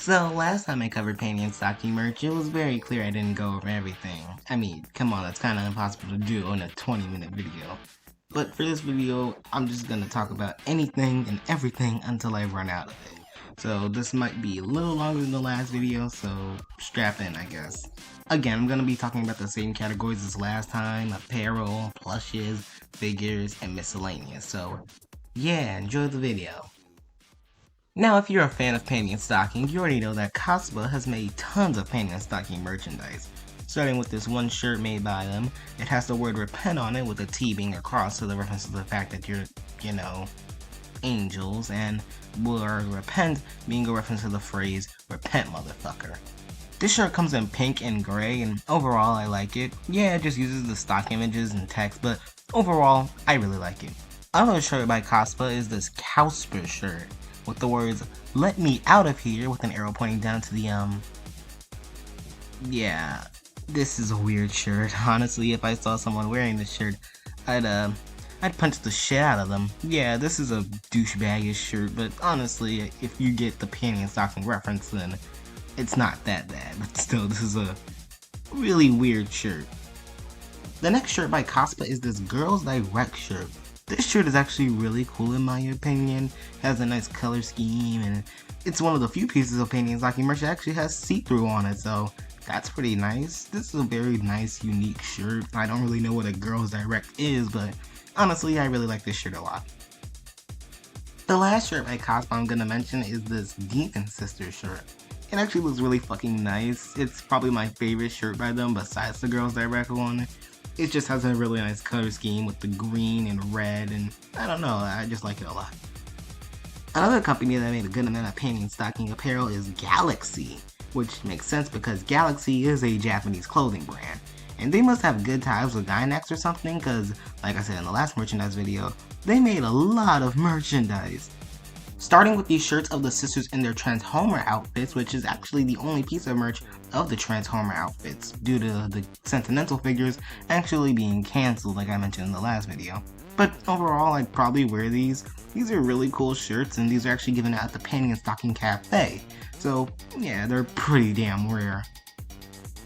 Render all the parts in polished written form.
So last time I covered Panty and stocking merch, it was very clear I didn't go over everything. I mean, come on, that's kinda impossible to do in a 20-minute video. But for this video, I'm just gonna talk about anything and everything until I run out of it. So this might be a little longer than the last video, so strap in, I guess. Again, I'm gonna be talking about the same categories as last time: apparel, plushes, figures, and miscellaneous. So yeah, enjoy the video. Now, if you're a fan of Panty and Stocking, you already know that Cospa has made tons of Panty and Stocking merchandise. Starting with this one shirt made by them, it has the word repent on it with a T being a cross, so the reference to the fact that you're, angels, and word repent being a reference to the phrase, repent motherfucker. This shirt comes in pink and gray, and overall I like it. Yeah, it just uses the stock images and text, but overall, I really like it. Another shirt by Cospa is this Cowspur shirt, with the words, "Let me out of here," with an arrow pointing down to the, yeah, this is a weird shirt. Honestly, if I saw someone wearing this shirt, I'd punch the shit out of them. Yeah, this is a douchebaggish shirt, but honestly, if you get the Panty and Stocking reference, then it's not that bad. But still, this is a really weird shirt. The next shirt by Cospa is this Girls Direct shirt. This shirt is actually really cool in my opinion. Has a nice color scheme, and it's one of the few pieces of Panty and Stocking merch that actually has see-through on it, so that's pretty nice. This is a very nice, unique shirt. I don't really know what a Girls Direct is, but honestly, I really like this shirt a lot. The last shirt by Cospa I'm gonna mention is this Demon Sister shirt. It actually looks really fucking nice. It's probably my favorite shirt by them besides the Girls Direct one. It just has a really nice color scheme with the green and red, and I don't know, I just like it a lot. Another company that made a good amount of Panty and Stocking apparel is Galaxy, which makes sense because Galaxy is a Japanese clothing brand, and they must have good ties with Gainax or something, because like I said in the last merchandise video, they made a lot of merchandise. Starting with these shirts of the sisters in their Transformer outfits, which is actually the only piece of merch of the Transformer outfits, due to the Sentimental figures actually being cancelled like I mentioned in the last video. But overall, I'd probably wear these. These are really cool shirts, and these are actually given out at the Panty and Stocking Cafe, so yeah, they're pretty damn rare.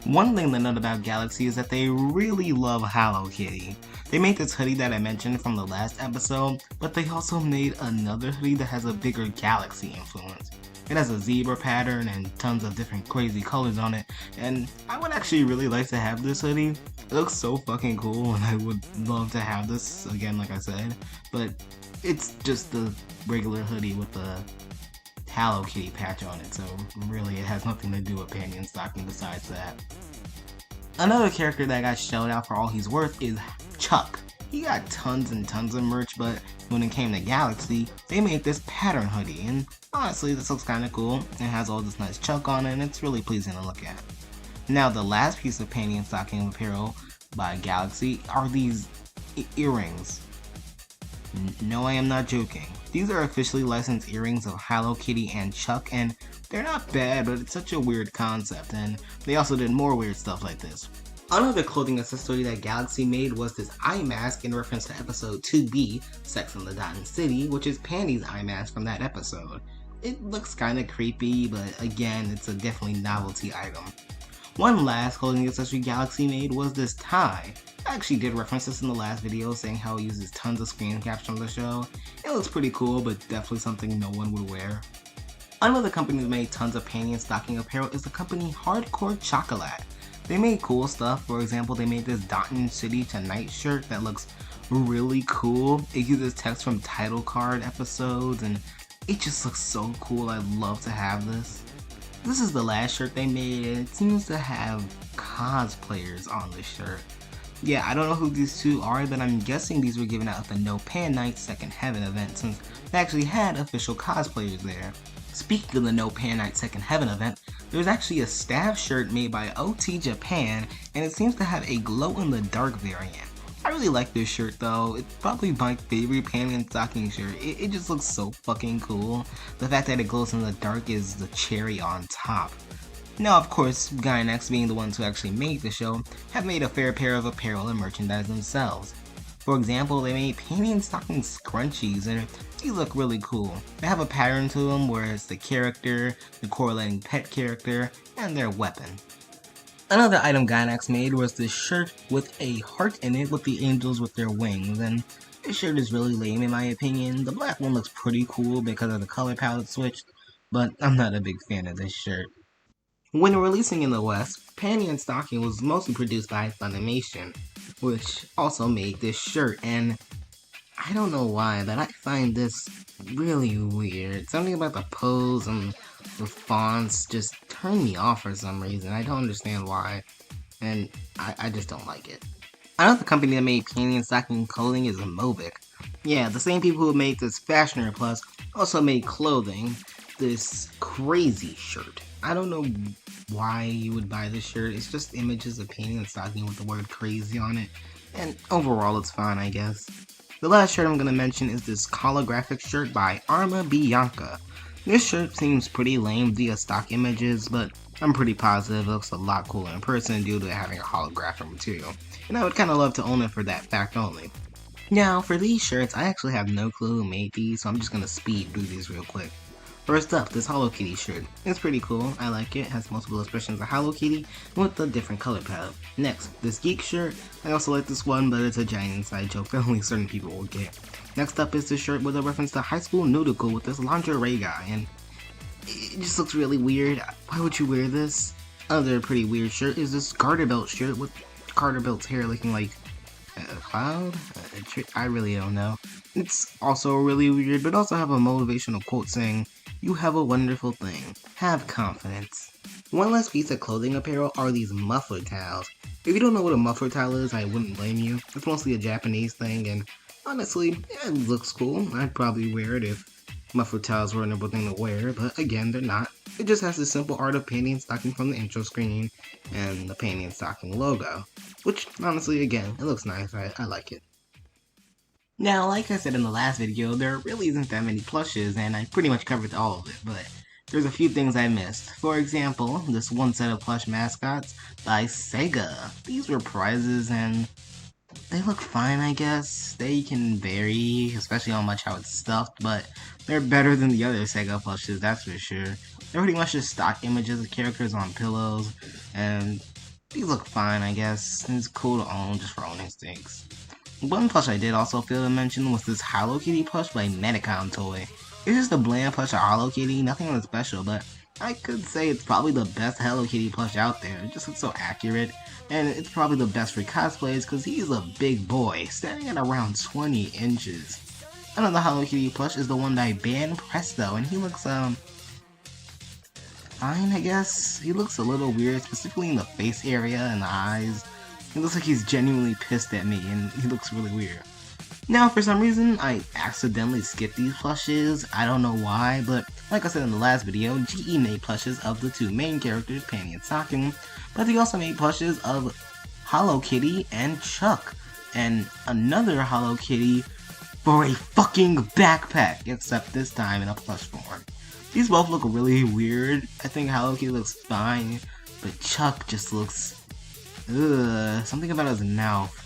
One thing to note about Galaxy is that they really love Hello Kitty. They made this hoodie that I mentioned from the last episode, but they also made another hoodie that has a bigger Galaxy influence. It has a zebra pattern and tons of different crazy colors on it, and I would actually really like to have this hoodie. It looks so fucking cool, and I would love to have this, again like I said, but it's just the regular hoodie with the Hello Kitty patch on it, so really it has nothing to do with Panty and Stocking besides that. Another character that got shelled out for all he's worth is Chuck. He got tons and tons of merch, but when it came to Galaxy, they made this pattern hoodie, and honestly this looks kinda cool. It has all this nice Chuck on it, and it's really pleasing to look at. Now the last piece of Panty and Stocking apparel by Galaxy are these earrings. No, I am not joking. These are officially licensed earrings of Hello Kitty and Chuck, and they're not bad, but it's such a weird concept, and they also did more weird stuff like this. Another clothing accessory that Galaxy made was this eye mask in reference to episode 2B, Sex in the Dotted City, which is Panty's eye mask from that episode. It looks kinda creepy, but again, it's a definitely novelty item. One last clothing accessory Galaxy made was this tie. I actually did reference this in the last video, saying how it uses tons of screen caps from the show. It looks pretty cool, but definitely something no one would wear. Another company that made tons of Panty and Stocking apparel is the company Hardcore Chocolate. They made cool stuff. For example, they made this Dotton City Tonight shirt that looks really cool. It uses text from title card episodes, and it just looks so cool. I'd love to have this. This is the last shirt they made, and it seems to have cosplayers on this shirt. Yeah, I don't know who these two are, but I'm guessing these were given out at the No Pan Night Second Heaven event, since they actually had official cosplayers there. Speaking of the No Pan Night Second Heaven event, there's actually a staff shirt made by OT Japan, and it seems to have a glow-in-the-dark variant. I really like this shirt though. It's probably my favorite Panty and Stocking shirt. It just looks so fucking cool. The fact that it glows in the dark is the cherry on top. Now, of course, Gainax, being the ones who actually made the show, have made a fair pair of apparel and merchandise themselves. For example, they made panty and stocking scrunchies, and these look really cool. They have a pattern to them where it's the character, the correlating pet character, and their weapon. Another item Gynax made was this shirt with a heart in it with the angels with their wings, and this shirt is really lame in my opinion. The black one looks pretty cool because of the color palette switch, but I'm not a big fan of this shirt. When releasing in the West, Panty and Stocking was mostly produced by Funimation, which also made this shirt, and I don't know why, but I find this really weird. Something about the pose and the fonts just turn me off for some reason. I don't understand why, and I just don't like it. Another company that made panty and stocking clothing is Mobic. Yeah, the same people who made this Fashioner Plus also made clothing, this crazy shirt. I don't know why you would buy this shirt. It's just images of panty and stocking with the word crazy on it, and overall it's fine, I guess. The last shirt I'm going to mention is this holographic shirt by Arma Bianca. This shirt seems pretty lame via stock images, but I'm pretty positive it looks a lot cooler in person due to having a holographic material, and I would kind of love to own it for that fact only. Now, for these shirts, I actually have no clue who made these, so I'm just going to speed through these real quick. First up, this Hello Kitty shirt. It's pretty cool, I like it. It has multiple expressions of Hello Kitty with a different color palette. Next, this Geek shirt. I also like this one, but it's a giant inside joke that only certain people will get. Next up is this shirt with a reference to High School Nudical with this lingerie guy, and it just looks really weird. Why would you wear this? Another pretty weird shirt is this Garter Belt shirt with Garter Belt's hair looking like a cloud? I really don't know. It's also really weird, but also have a motivational quote saying, "You have a wonderful thing. Have confidence." One last piece of clothing apparel are these muffler towels. If you don't know what a muffler towel is, I wouldn't blame you. It's mostly a Japanese thing, and honestly, it looks cool. I'd probably wear it if muffler towels were a number thing to wear, but again, they're not. It just has the simple art of panty and stocking from the intro screen, and the panty and stocking logo. Which, honestly, again, it looks nice. I like it. Now, like I said in the last video, there really isn't that many plushes, and I pretty much covered all of it, but there's a few things I missed. For example, this one set of plush mascots by Sega. These were prizes, and they look fine, I guess. They can vary, especially on much how it's stuffed, but they're better than the other Sega plushes, that's for sure. They're pretty much just stock images of characters on pillows, and these look fine, I guess. It's cool to own just for owning stakes. One plush I did also fail to mention was this Hello Kitty plush by Medicom Toy. It's just a bland plush of Hello Kitty, nothing really special, but I could say it's probably the best Hello Kitty plush out there. It just looks so accurate, and it's probably the best for cosplays because he's a big boy, standing at around 20 inches. Another Hello Kitty plush is the one by Ban Presto, and he looks, fine, I guess. He looks a little weird, specifically in the face area and the eyes. It looks like he's genuinely pissed at me, and he looks really weird. Now, for some reason, I accidentally skipped these plushes. I don't know why, but like I said in the last video, GE made plushes of the two main characters, Panty and Stocking, but they also made plushes of Hello Kitty and Chuck, and another Hello Kitty for a fucking backpack, except this time in a plush form. These both look really weird. I think Hello Kitty looks fine, but Chuck just looks... something about his mouth.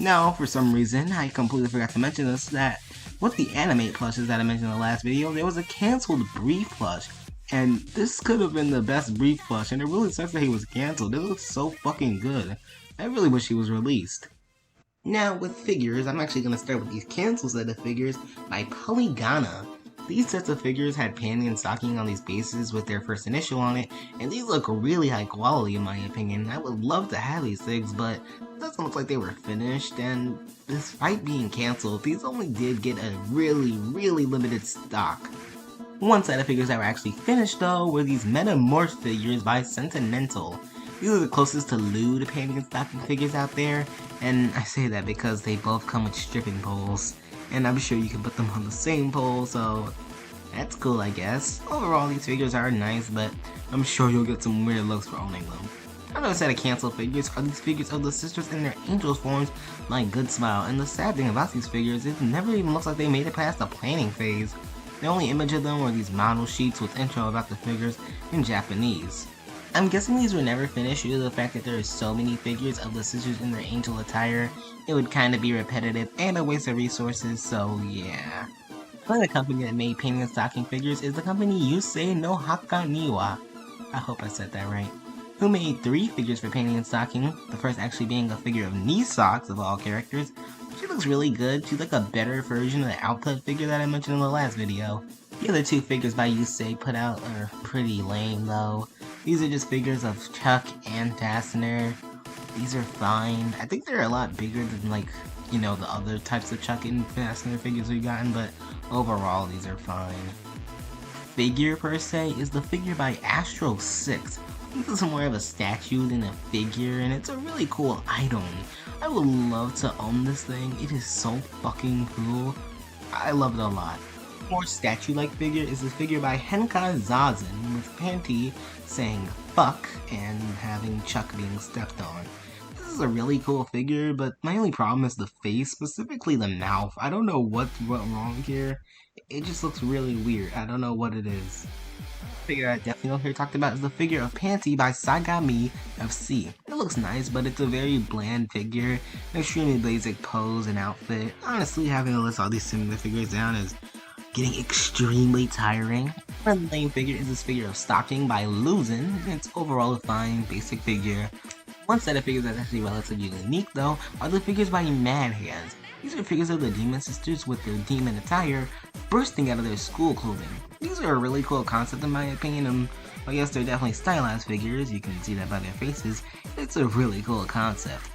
Now, for some reason, I completely forgot to mention this, that with the animate plushes that I mentioned in the last video, there was a cancelled Brief plush, and this could have been the best Brief plush, and it really sucks that he was cancelled. It looks so fucking good. I really wish he was released. Now, with figures, I'm actually going to start with these cancelled set of figures by Polygana. These sets of figures had panty and stocking on these bases with their first initial on it, and these look really high quality in my opinion. I would love to have these things, but it doesn't look like they were finished, and despite being cancelled, these only did get a really limited stock. One set of figures that were actually finished though were these Metamorph figures by Sentimental. These are the closest to lewd panty and stocking figures out there, and I say that because they both come with stripping poles. And I'm sure you can put them on the same pole, so that's cool, I guess. Overall, these figures are nice, but I'm sure you'll get some weird looks for owning them. Another set of canceled figures are these figures of the sisters in their angel forms like Good Smile, and the sad thing about these figures is it never even looks like they made it past the planning phase. The only image of them were these model sheets with intro about the figures in Japanese. I'm guessing these were never finished due to the fact that there are so many figures of the sisters in their angel attire. It would kinda be repetitive and a waste of resources, so yeah. Another company that made painting and stocking figures is the company Yusei no Hakaniwa. I hope I said that right. Who made 3 figures for painting and stocking, the first actually being a figure of Socks of all characters. She looks really good, she's like a better version of the output figure that I mentioned in the last video. The other 2 figures by Yusei put out are pretty lame though. These are just figures of Chuck and Fastener. These are fine. I think they're a lot bigger than like, you know, the other types of Chuck and Fastener figures we've gotten, but overall these are fine. Figure per se is the figure by Astro 6. This is more of a statue than a figure, and it's a really cool item. I would love to own this thing. It is so fucking cool. I love it a lot. More statue-like figure is the figure by Henkai Zazen with Panty saying fuck and having Chuck being stepped on. This is a really cool figure, but my only problem is the face, specifically the mouth. I don't know what went wrong here. It just looks really weird. I don't know what it is. The figure I definitely don't hear talked about is the figure of Panty by Sagami FC. It looks nice, but it's a very bland figure, an extremely basic pose and outfit. Honestly, having to list all these similar figures down is getting extremely tiring. Another lame figure is this figure of Stocking by Luzin. It's overall a fine, basic figure. One set of figures that's actually relatively unique though are the figures by Mad Hands. These are figures of the Demon Sisters with their demon attire bursting out of their school clothing. These are a really cool concept in my opinion, and I guess they're definitely stylized figures, you can see that by their faces. It's a really cool concept.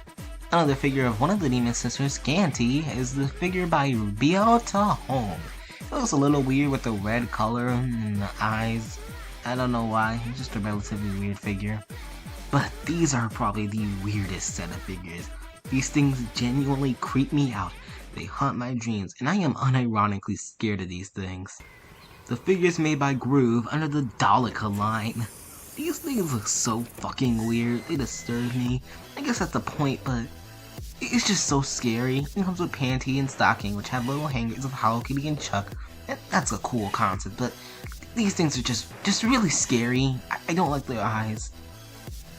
Another figure of one of the Demon Sisters, Scanty, is the figure by Biota Home. It looks a little weird with the red color and the eyes. I don't know why, it's just a relatively weird figure. But these are probably the weirdest set of figures. These things genuinely creep me out. They haunt my dreams, and I am unironically scared of these things. The figures made by Groove under the Daleka line. These things look so fucking weird, they disturb me. I guess that's the point, but it's just so scary. It comes with Panty and Stocking, which have little hangers of Hello Kitty and Chuck. And that's a cool concept, but these things are just really scary. I don't like their eyes.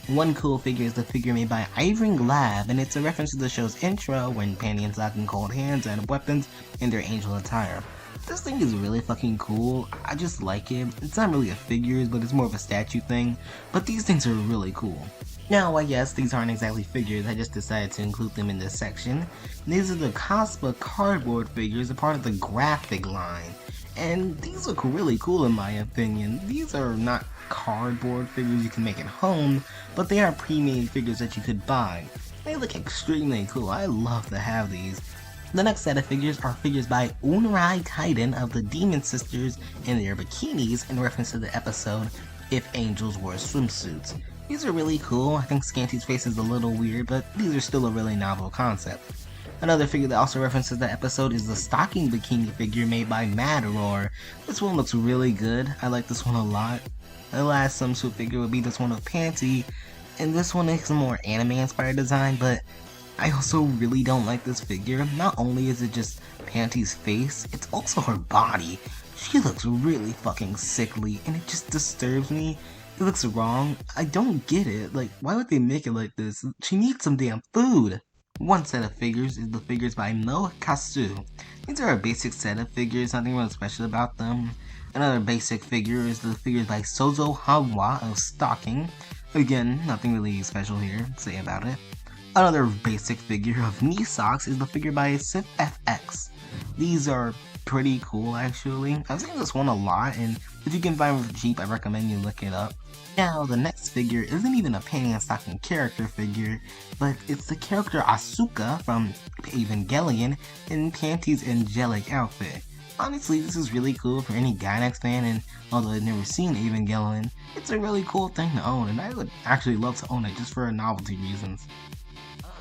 One cool figure is the figure made by Ivering Lab, and it's a reference to the show's intro when Panty and Stocking hold hands and have weapons in their angel attire. This thing is really fucking cool. I just like it. It's not really a figure, but it's more of a statue thing. But these things are really cool. Now, I guess these aren't exactly figures, I just decided to include them in this section. These are the Cospa cardboard figures, a part of the graphic line. And these look really cool in my opinion. These are not cardboard figures you can make at home, but they are pre-made figures that you could buy. They look extremely cool. I love to have these. The next set of figures are figures by Unrai Titan of the Demon Sisters in their bikinis in reference to the episode If Angels Wore Swimsuits. These are really cool. I think Scanty's face is a little weird, but these are still a really novel concept. Another figure that also references the episode is the Stocking bikini figure made by Madroar. This one looks really good. I like this one a lot. The last swimsuit figure would be this one of Panty, and this one is a more anime inspired design, but I also really don't like this figure. Not only is it just Panty's face, it's also her body. She looks really fucking sickly, and it just disturbs me. It looks wrong. I don't get it. Like, why would they make it like this? She needs some damn food. One set of figures is the figures by No Kasu. These are a basic set of figures, nothing really special about them. Another basic figure is the figures by Sozo Hawa of Stocking. Again, nothing really special here to say about it. Another basic figure of Socks is the figure by Sif FX. These are pretty cool actually. I've seen this one a lot, and if you can find it for cheap, I recommend you look it up. Now, the next figure isn't even a Panty and Stocking character figure, but it's the character Asuka from Evangelion in Panty's angelic outfit. Honestly, this is really cool for any Gainax fan, and although I've never seen Evangelion, it's a really cool thing to own, and I would actually love to own it just for novelty reasons.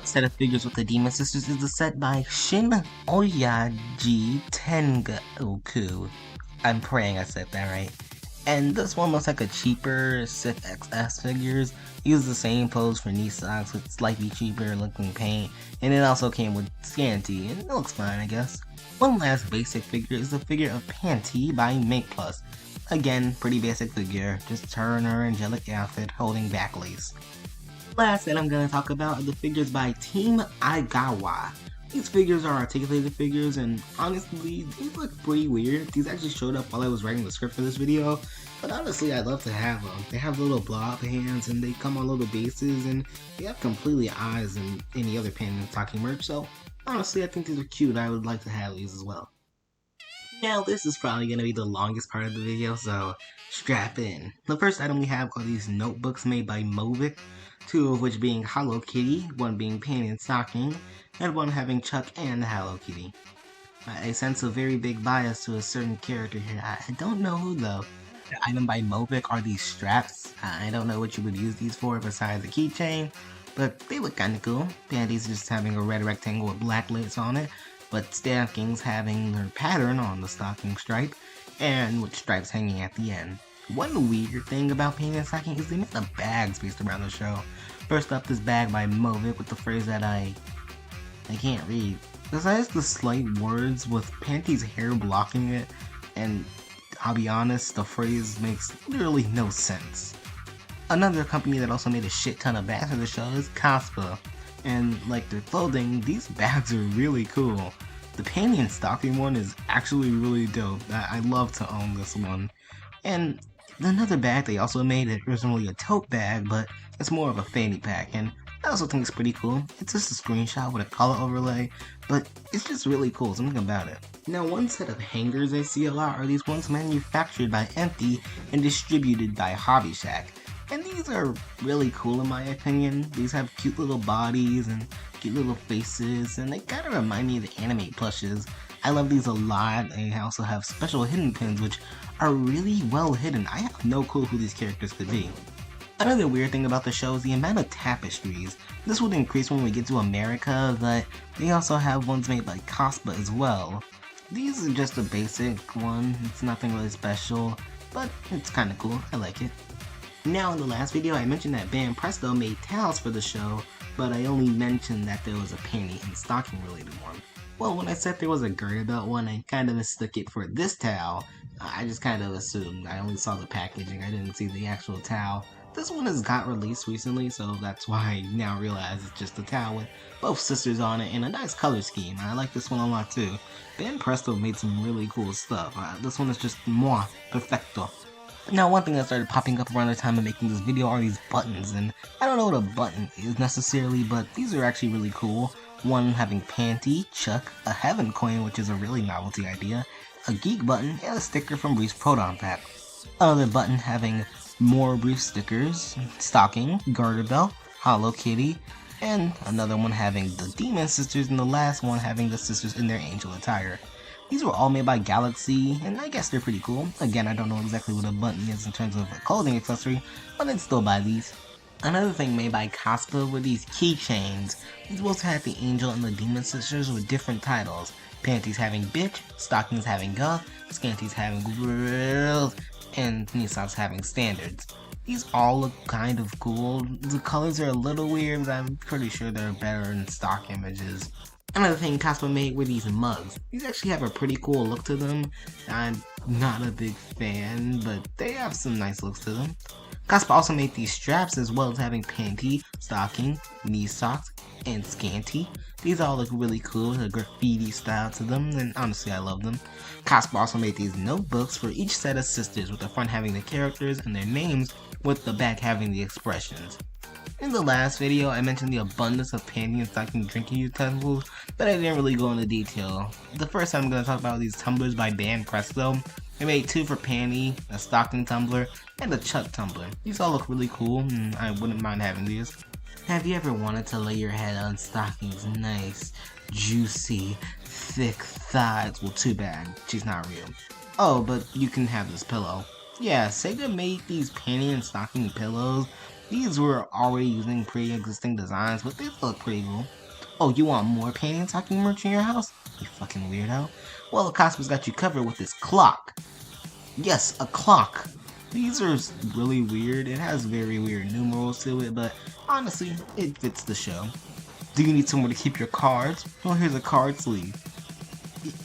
Set of figures with the Demon Sisters is the set by Shin Oyaji Tengoku. I'm praying I said that right. And this one looks like a cheaper Sif XS figures. Uses the same pose for knee socks with slightly cheaper looking paint, and it also came with Scanty, and it looks fine I guess. One last basic figure is the figure of Panty by Make Plus. Again, pretty basic figure, just her in her angelic outfit holding back lace. Last that I'm gonna talk about are the figures by Team Aigawa. These figures are articulated figures, and honestly, they look pretty weird. These actually showed up while I was writing the script for this video, but honestly, I'd love to have them. They have little blob hands, and they come on little bases, and they have completely eyes and any other Panty and Stocking merch, so honestly, I think these are cute. I would like to have these as well. Now, this is probably going to be the longest part of the video, so strap in. The first item we have are these notebooks made by Movic, two of which being Hello Kitty, one being Panty and Stocking, and one having Chuck and Hello Kitty. I sense a very big bias to a certain character here. I don't know who though. The item by Movic are these straps. I don't know what you would use these for besides a keychain, but they look kinda cool. Panty's just having a red rectangle with black lids on it, but Stocking's having their pattern on the stocking stripe, and with stripes hanging at the end. One weird thing about Panty and Stocking is they made the bags based around the show. First up, this bag by Movic with the phrase that I can't read. Besides the slight words with Panty's hair blocking it, and I'll be honest, the phrase makes literally no sense. Another company that also made a shit ton of bags for the show is Cospa. And like their clothing, these bags are really cool. The Panty and Stocking one is actually really dope. I love to own this one. And another bag they also made is originally a tote bag, but it's more of a fanny pack, and I also think it's pretty cool. It's just a screenshot with a color overlay, but it's just really cool, something about it. Now, one set of hangers I see a lot are these ones manufactured by Empty and distributed by Hobby Shack. And these are really cool in my opinion. These have cute little bodies and cute little faces, and they kind of remind me of the anime plushes. I love these a lot. They also have special hidden pins which are really well hidden. I have no clue who these characters could be. Another weird thing about the show is the amount of tapestries. This would increase when we get to America, but they also have ones made by Cospa as well. These are just a basic one, it's nothing really special, but it's kinda cool, I like it. Now in the last video I mentioned that Band Presto made towels for the show, but I only mentioned that there was a Panty and Stocking related one. Well, when I said there was a garter belt one, I kind of mistook it for this towel. I just kind of assumed. I only saw the packaging, I didn't see the actual towel. This one has got released recently, so that's why I now realize it's just a towel with both sisters on it and a nice color scheme. I like this one a lot too. Band Presto made some really cool stuff. This one is just moi, perfecto. Now, one thing that started popping up around the time of making this video are these buttons, and I don't know what a button is necessarily, but these are actually really cool. One having Panty, Chuck, a Heaven coin, which is a really novelty idea, a Geek button, and a sticker from Brief's Proton Pack. Another button having more Brief stickers, Stocking, Garter Belt, Hello Kitty, and another one having the Demon Sisters, and the last one having the sisters in their angel attire. These were all made by Galaxy, and I guess they're pretty cool. Again, I don't know exactly what a button is in terms of a clothing accessory, but I'd still buy these. Another thing made by Cospa were these keychains. These both had the Angel and the Demon Sisters with different titles. Panties having Bitch, Stockings having Goth, Scanties having Grills, and Knee Socks having Standards. These all look kind of cool. The colors are a little weird, but I'm pretty sure they're better in stock images. Another thing Cospa made were these mugs. These actually have a pretty cool look to them. I'm not a big fan, but they have some nice looks to them. Cospa also made these straps as well as having Panty, Stocking, Knee Socks, and Scanty. These all look really cool with a graffiti style to them, and honestly I love them. Cospa also made these notebooks for each set of sisters, with the front having the characters and their names, with the back having the expressions. In the last video, I mentioned the abundance of Panty and Stocking drinking utensils, but I didn't really go into detail. The first time I'm going to talk about these tumblers by Band Presto. I made two for Panty, a Stocking tumbler, and a Chuck tumbler. These all look really cool, and I wouldn't mind having these. Have you ever wanted to lay your head on Stocking's nice, juicy, thick thighs? Well, too bad, she's not real. Oh, but you can have this pillow. Yeah, Sega made these Panty and Stocking pillows. These were already using pre-existing designs, but they look pretty cool. Oh, you want more Panty and Stocking merch in your house? You fucking weirdo. Well, Cospa's got you covered with this clock. Yes, a clock. These are really weird. It has very weird numerals to it, but honestly, it fits the show. Do you need somewhere to keep your cards? Well, here's a card sleeve.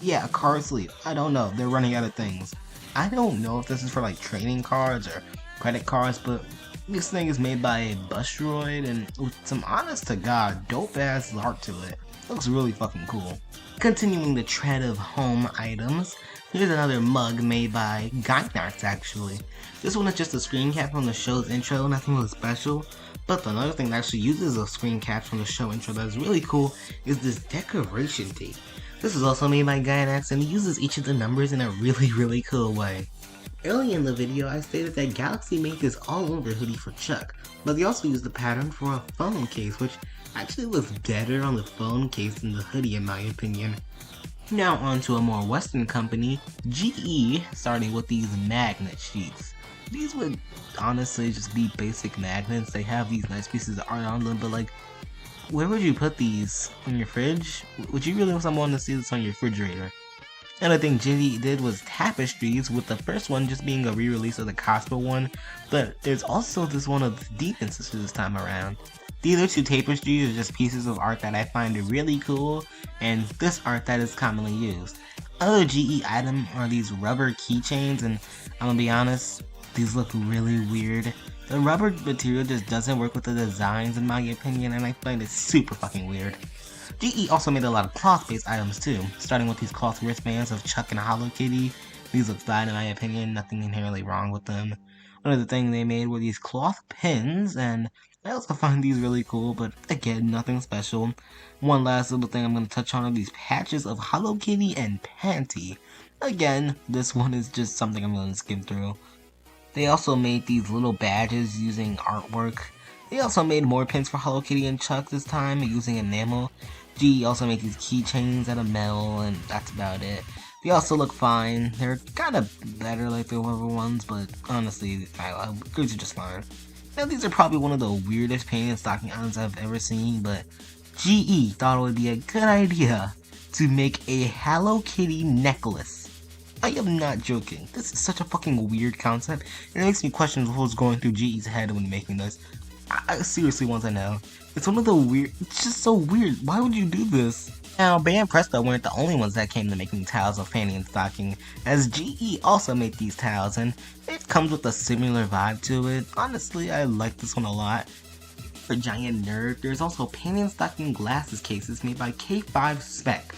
Yeah, a card sleeve. I don't know. They're running out of things. I don't know if this is for like trading cards or credit cards, but this thing is made by a bus droid and with some honest to god dope ass art to it. Looks really fucking cool. Continuing the trend of home items, here's another mug made by Gynax actually. This one is just a screen cap from the show's intro, nothing really special. But another thing that actually uses a screen cap from the show intro that is really cool is this decoration tape. This is also made by Gynax and he uses each of the numbers in a really cool way. Early in the video, I stated that Galaxy made this all-over hoodie for Chuck, but they also used the pattern for a phone case, which actually looks better on the phone case than the hoodie in my opinion. Now on to a more Western company, GE, starting with these magnet sheets. These would honestly just be basic magnets. They have these nice pieces of art on them, but like, where would you put these? On your fridge? Would you really want someone to see this on your refrigerator? Another thing GE did was tapestries, with the first one just being a re-release of the Cosmo one, but there's also this one of the Demon Sisters this time around. The other two tapestries are just pieces of art that I find really cool, and this art that is commonly used. Other GE item are these rubber keychains, and I'm gonna be honest, these look really weird. The rubber material just doesn't work with the designs in my opinion, and I find it super fucking weird. GE also made a lot of cloth-based items too, starting with these cloth wristbands of Chuck and Hello Kitty. These look fine in my opinion, nothing inherently wrong with them. Another thing they made were these cloth pins, and I also find these really cool, but again, nothing special. One last little thing I'm going to touch on are these patches of Hello Kitty and Panty. Again, this one is just something I'm going to skim through. They also made these little badges using artwork. They also made more pins for Hello Kitty and Chuck this time using enamel. GE also made these keychains out of metal, and that's about it. They also look fine. They're kind of better like the other ones, but honestly, these are just fine. Now these are probably one of the weirdest painted stocking items I've ever seen, but GE thought it would be a good idea to make a Hello Kitty necklace. I am not joking. This is such a fucking weird concept, and it makes me question what was going through GE's head when making this. I seriously want to know. It's one of the weird, it's just so weird. Why would you do this? Now, Band Presto weren't the only ones that came to making tiles of panty and stocking, as GE also made these tiles, and it comes with a similar vibe to it. Honestly, I like this one a lot. For Giant Nerd, there's also panty and stocking glasses cases made by K5 Spec.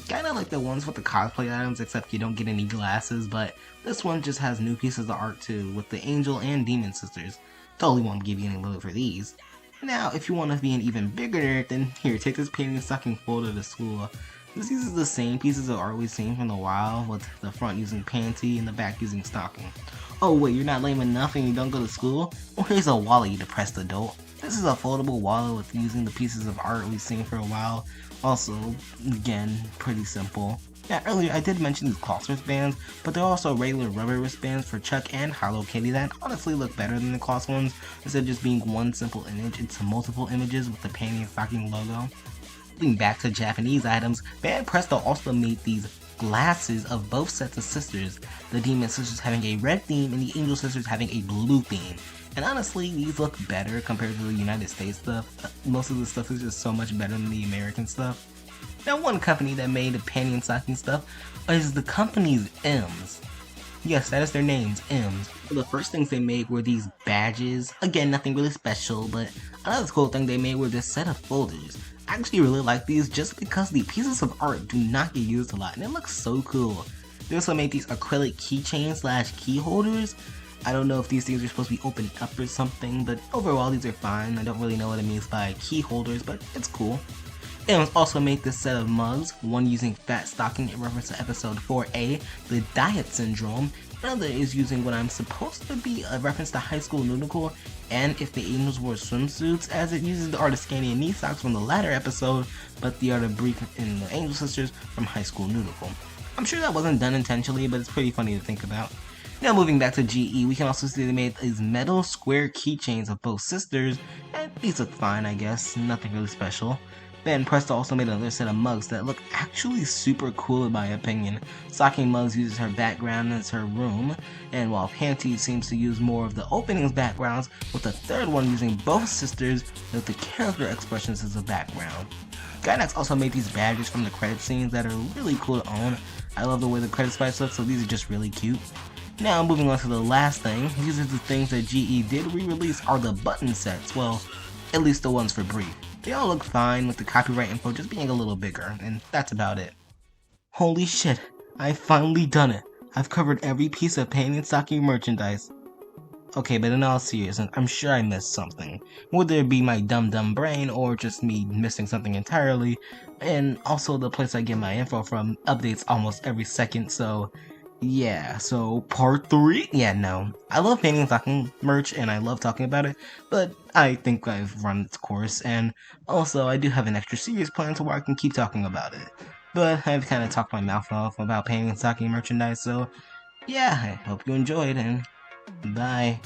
Kinda like the ones with the cosplay items, except you don't get any glasses, but this one just has new pieces of art too, with the Angel and Demon Sisters. Totally won't give you any loot for these. Now, if you want to be an even bigger nerd, then here, take this panty and stocking folder to school. This uses the same pieces of art we've seen from the wild, with the front using panty and the back using stocking. Oh wait, you're not lame enough and you don't go to school? Well, here's a wallet, you depressed adult. This is a foldable wallet with using the pieces of art we've seen for a while. Also, again, pretty simple. Yeah, earlier I did mention these cloth wristbands, but there are also regular rubber wristbands for Chuck and Hello Kitty that honestly look better than the cloth ones. Instead of just being one simple image, it's multiple images with the panty and stocking logo. Moving back to Japanese items, Band Presto also made these glasses of both sets of sisters, the Demon Sisters having a red theme and the Angel Sisters having a blue theme. And honestly, these look better compared to the United States stuff. Most of the stuff is just so much better than the American stuff. Now, one company that made the panty and stocking stuff is the company's M's. Yes, that is their names, M's. The first things they made were these badges. Again, nothing really special, but another cool thing they made were this set of folders. I actually really like these just because the pieces of art do not get used a lot, and it looks so cool. They also made these acrylic keychains / key holders. I don't know if these things are supposed to be opened up or something, but overall these are fine. I don't really know what it means by key holders, but it's cool. They also made this set of mugs, one using fat stocking in reference to episode 4A, the diet syndrome. Another is using what I'm supposed to be a reference to High School Musical, and if the angels wore swimsuits, as it uses the art of Scanny and knee socks from the latter episode, but the art of Brie and the Angel Sisters from High School Musical. I'm sure that wasn't done intentionally, but it's pretty funny to think about. Now moving back to GE, we can also see they made these metal square keychains of both sisters, and these look fine I guess, nothing really special. Band Presto also made another set of mugs that look actually super cool in my opinion. Stocking Mugs uses her background as her room, and while Panty seems to use more of the opening's backgrounds, with the third one using both sisters with the character expressions as a background. Gynax also made these badges from the credit scenes that are really cool to own. I love the way the credit spice look, so these are just really cute. Now, moving on to the last thing, these are the things that GE did re-release are the button sets, well, at least the ones for Brief. They all look fine with the copyright info just being a little bigger, and that's about it. Holy shit, I've finally done it. I've covered every piece of Panty and Stocking merchandise. Okay, but in all seriousness, I'm sure I missed something. Whether it be my dumb brain or just me missing something entirely. And also the place I get my info from updates almost every second, so yeah, so part 3? Yeah, no. I love painting and talking merch and I love talking about it, but I think I've run its course, and also I do have an extra series planned to where I can keep talking about it. But I've kind of talked my mouth off about painting and stocking merchandise, so yeah, I hope you enjoyed, and bye.